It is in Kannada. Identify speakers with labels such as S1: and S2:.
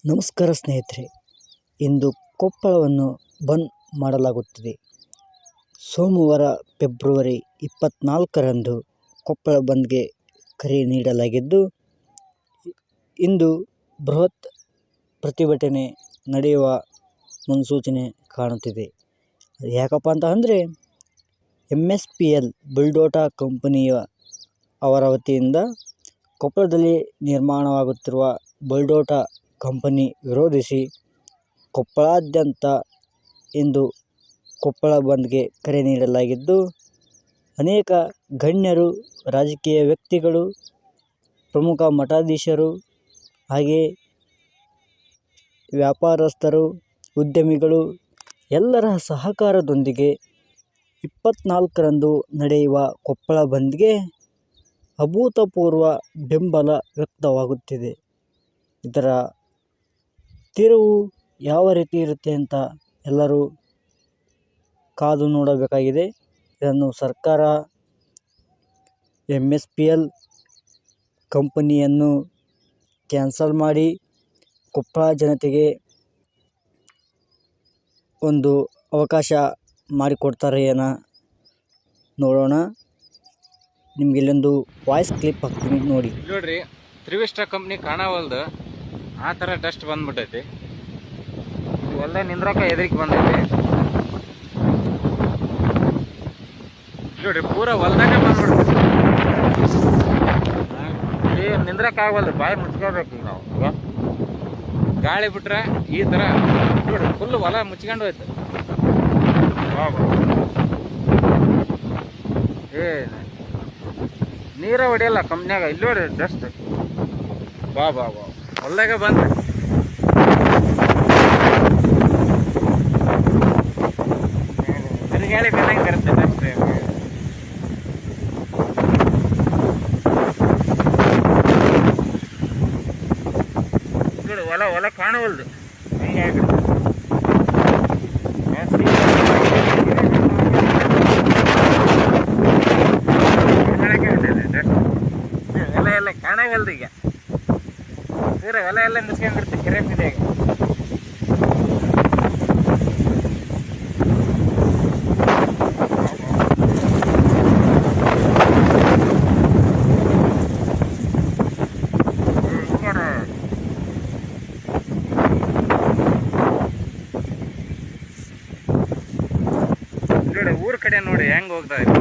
S1: ನಮಸ್ಕಾರ ಸ್ನೇಹಿತರೆ, ಇಂದು ಕೊಪ್ಪಳವನ್ನು ಬಂದ್ ಮಾಡಲಾಗುತ್ತಿದೆ. ಸೋಮವಾರ ಫೆಬ್ರವರಿ 24ರಂದು ಕೊಪ್ಪಳ ಬಂದ್ಗೆ ಕರೆ ನೀಡಲಾಗಿದ್ದು, ಇಂದು ಬೃಹತ್ ಪ್ರತಿಭಟನೆ ನಡೆಯುವ ಮುನ್ಸೂಚನೆ ಕಾಣುತ್ತಿದೆ. ಯಾಕಪ್ಪ ಅಂತ ಅಂದರೆ MSPL ಬಿಲ್ಡೋಟ ಕಂಪನಿಯ ಅವರ ವತಿಯಿಂದ ಕೊಪ್ಪಳದಲ್ಲಿ ನಿರ್ಮಾಣವಾಗುತ್ತಿರುವ ಬಿಲ್ಡೋಟ ಕಂಪನಿ ವಿರೋಧಿಸಿ ಕೊಪ್ಪಳಾದ್ಯಂತ ಇಂದು ಕೊಪ್ಪಳ ಬಂದ್ಗೆ ಕರೆ ನೀಡಲಾಗಿದ್ದು, ಅನೇಕ ಗಣ್ಯರು, ರಾಜಕೀಯ ವ್ಯಕ್ತಿಗಳು, ಪ್ರಮುಖ ಮಠಾಧೀಶರು, ಹಾಗೆ ವ್ಯಾಪಾರಸ್ಥರು, ಉದ್ಯಮಿಗಳು ಎಲ್ಲರ ಸಹಕಾರದೊಂದಿಗೆ 24ರಂದು ನಡೆಯುವ ಕೊಪ್ಪಳ ಬಂದ್ಗೆ ಅಭೂತಪೂರ್ವ ಬೆಂಬಲ ವ್ಯಕ್ತವಾಗುತ್ತಿದೆ. ಇದರ ತಿರುವು ಯಾವ ರೀತಿ ಇರುತ್ತೆ ಅಂತ ಎಲ್ಲರೂ ಕಾದು ನೋಡಬೇಕಾಗಿದೆ. ಇದನ್ನು ಸರ್ಕಾರ MSPL ಕಂಪನಿಯನ್ನು ಕ್ಯಾನ್ಸಲ್ ಮಾಡಿ ಕೊಪ್ಪಳ ಜನತೆಗೆ ಒಂದು ಅವಕಾಶ ಮಾಡಿಕೊಡ್ತಾರೆ ಏನೋ ನೋಡೋಣ. ನಿಮ್ಗೆ ಇಲ್ಲೊಂದು ವಾಯ್ಸ್ ಕ್ಲಿಪ್ ಹಾಕ್ತೀನಿ ನೋಡಿ.
S2: ನೋಡ್ರಿ, ತ್ರಿವಿಷ್ಟ ಕಂಪ್ನಿ ಕಾಣವಲ್ದು ಆ ಥರ ಡಸ್ಟ್ ಬಂದ್ಬಿಟ್ಟೈತಿ. ಇವೆಲ್ಲ ನಿಂದ್ರಕ ಎದುರಿಗೆ ಬಂದೈತಿ. ನೋಡ್ರಿ, ಪೂರ ಹೊಲ್ದಾಗೆ ಬಂದ್ಬಿಡ್ತೈತಿ. ನಿಂದ್ರಕ ಆಗವಲ್ದು, ಬಾಯಿ ಮುಚ್ಕೋಬೇಕು ಈಗ ನಾವು. ಗಾಳಿ ಬಿಟ್ರೆ ಈ ಥರ ನೋಡ್ರಿ, ಫುಲ್ ಹೊಲ ಮುಚ್ಕೊಂಡು ಹೋಯ್ತು. ನೀರ ಹೊಡಿಯಲ್ಲ ಕಂಪ್ನ್ಯಾಗ. ಇಲ್ಲಿ ನೋಡ್ರಿ ಡಸ್ಟ್ ಬಾ ಹೊಲ್ದಾಗ ಬಂದ. ಬಿರುಗಾಳಿ ಬೆನ್ನಂಗೆ ಬರುತ್ತೆ ಡಸ್ಟ್. ನೋಡಿ, ಹೊಲ ಕಾಣವಲ್ದು, ಹಿಂಗೆ ಆಗಿಬಿಡುತ್ತೆ. ಹೊಲ ಎಲ್ಲ ಕಾಣವಲ್ದು ಈಗ. ಪೂರ ಹೊಲ ಎಲ್ಲ ಮುಚ್ಕೊಂಡಿರುತ್ತೆ ಕೆರೆ ಬೀದಿಯಾಗ. ನೋಡಿ, ಊರ ಕಡೆ ನೋಡಿ ಹೆಂಗೆ ಹೋಗ್ತಾ ಇದೆ.